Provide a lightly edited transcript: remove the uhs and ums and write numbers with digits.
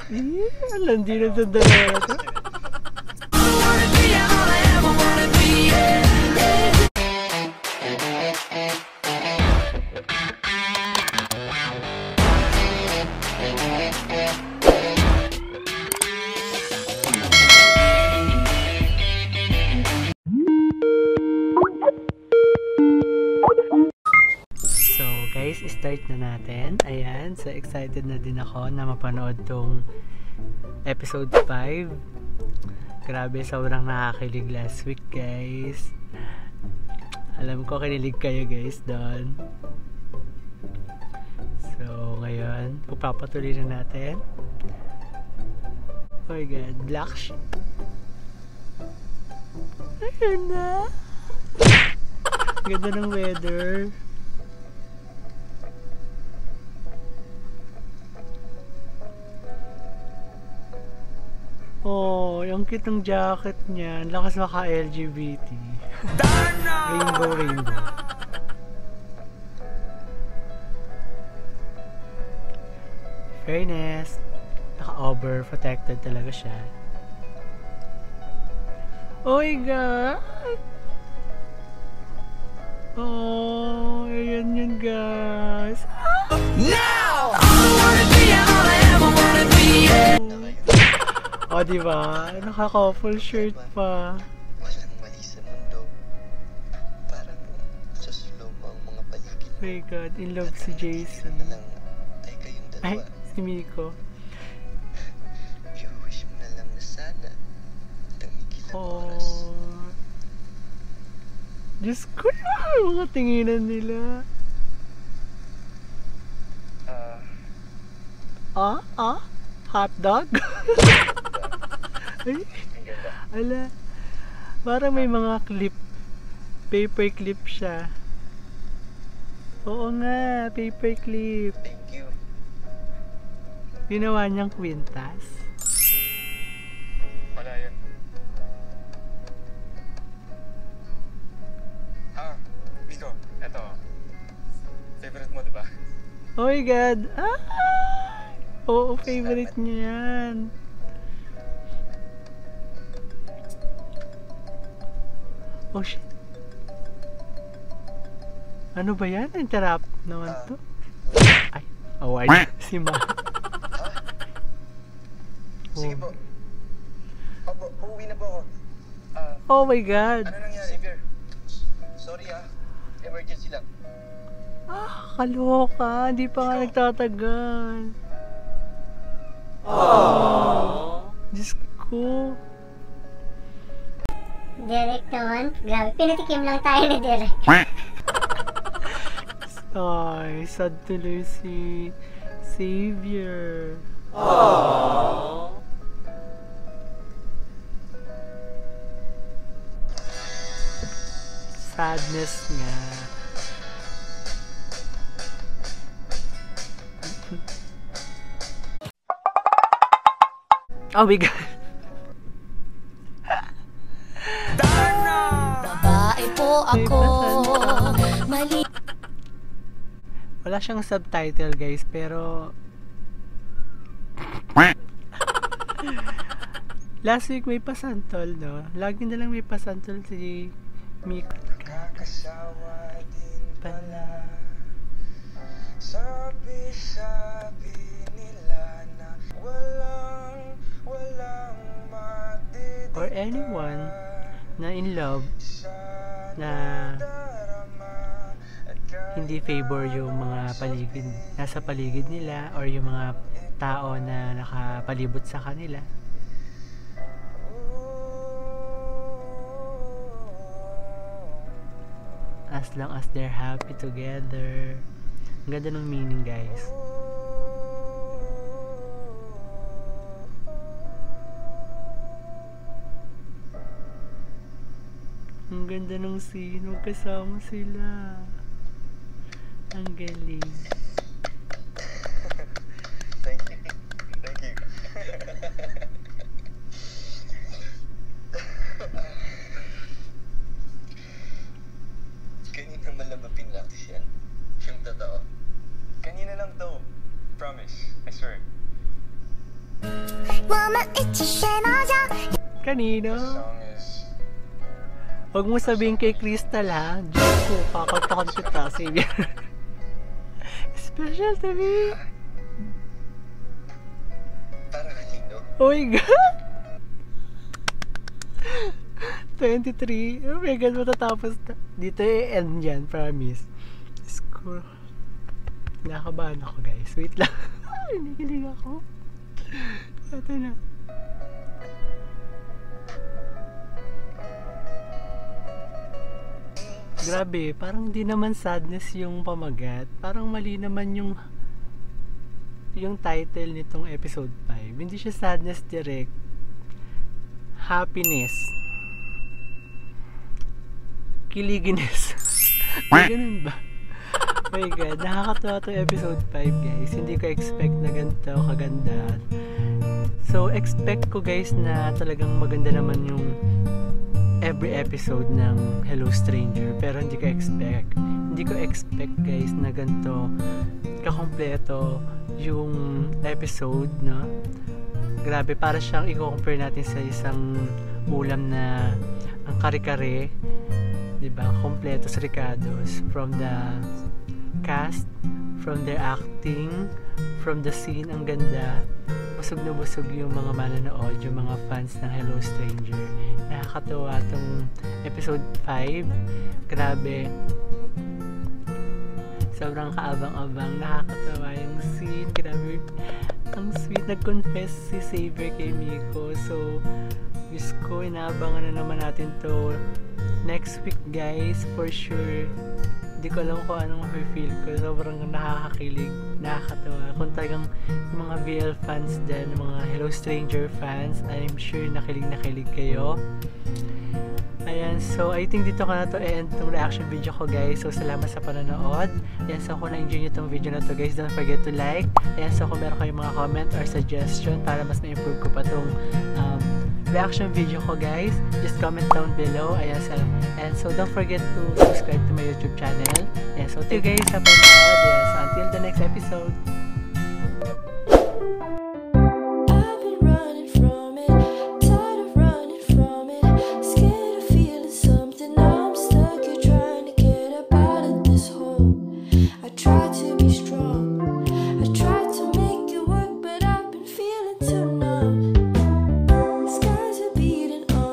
Landi na sa dalawa. Guys, start na natin. Ayan, so excited na din ako na mapanood tong episode 5. Grabe, sobrang nakakilig last week, guys. Alam ko kinilig kayo, guys, doon. So, ngayon, pagpapatuloy na natin. Oh my God, black sheep. Ayun na. Ganda ng weather. Oh, yung cute ng jacket niya. Lakas maka-LGBT. Rainbow, rainbow. Fairness. Naka-over-protected talaga siya. Oh my God! Oh, ayan yun, guys. Now! Oh, diba? Naka-couple shirt pa. Walang mali sa mundo. Parang sa slow mo ang mga paligid. Oh my God, in love si Jason. Ay, kayong dalawa. Ay, si Miko. I-wish mo na lang na sana tumigil ang oras. Oh. Diyos ko na, mga tinginan nila. Hotdog? Ay, ala. Parang may mga clip. Paper clip siya. Oo nga, paper clip. Thank you. Ginawa niyang kwintas. Wala yun. Miko, eto. Favorite mo, diba? Oh my God! Oo, favorite niya yan. Oh shit. Ano ba yan? Interrupt naman to. Ay, award. Si Ma. Sige po. Opo, uuwi na po ako. Oh my God. Ano nangyari? Xavier, sorry emergency lang. Kaloka. Hindi pa nga nagtatagal. Diyos ko. Direct naman. Grabe, pinatikim lang tayo na direct. Ay, sad tuloy si Xavier. Sadness nga. Oh my God. Babae po ako. Mali. Wala siyang subtitle, guys, pero last week may pasantol, no? Lagi na lang may pasantol si Miko. Kakasawa din pala. Sabi nila na walang matitira. Or anyone na in love na hindi favor yung mga paligid, nasa paligid nila, or yung mga tao na nakapalibot sa kanila. As long as they're happy together. Ang ganda ng meaning, guys. Ang ganda ng scene, magkasama sila. Ang galing. Thank you. Thank you. Kanina malaba pinractice yan. Yung totoo. Kanina lang to. Promise. I swear. Kanino? Huwag mo sabihin kay Crystal ha. Diyos ko, kakantakan kita, Xavier. Special to me. Para kanino? Oh my God! 23. Oh my God, matatapos na. Dito i-end yan, promise. School. Nakabahan ako, guys. Wait lang. Hinikilig ako. Ito na. Grabe, parang di naman sadness yung pamagat. Parang mali naman yung title nitong episode 5. Hindi siya sadness direct. Happiness. Kiliginess. Ganun ba? Oh my God, nakakatawa to episode 5, guys. Hindi ko expect na ganito kaganda. So, expect ko, guys, na talagang maganda naman yung every episode ng Hello Stranger. Pero hindi ko expect, guys, na ganito kakompleto yung episode, no? Grabe, para siyang i-compare natin sa isang ulam na ang kare-kare, diba? Kompleto sa Ricardos, from the cast, from their acting, from the scene, ang ganda. Busog na busog yung mga manonood, yung mga fans ng Hello Stranger. Nakakatawa tong episode 5. Grabe. Sobrang kaabang-abang. Nakakatawa yung scene. Grabe. Ang sweet. Nag-confess si Xavier kay Miko. So, Diyos ko, inaabangan na naman natin to next week, guys. For sure. Hindi ko alam kung anong feel ko. Sobrang nakakakilig, nakakatawa. Kung talagang yung mga VL fans din, mga Hello Stranger fans, I'm sure nakilig kayo. Ayan, so I think dito ko na to end tong reaction video ko, guys. So salamat sa panonood. Ayan, so kung na-enjoy nyo tong video na to, guys, don't forget to like. Ayan, so kung meron kayong mga comment or suggestion para mas ma-improve ko pa tong reaction video ko, guys, just comment down below. Ayan, and so don't forget to subscribe to my YouTube channel. Ayan, so thank you, guys, sa panonood. Ayan, so until the next episode.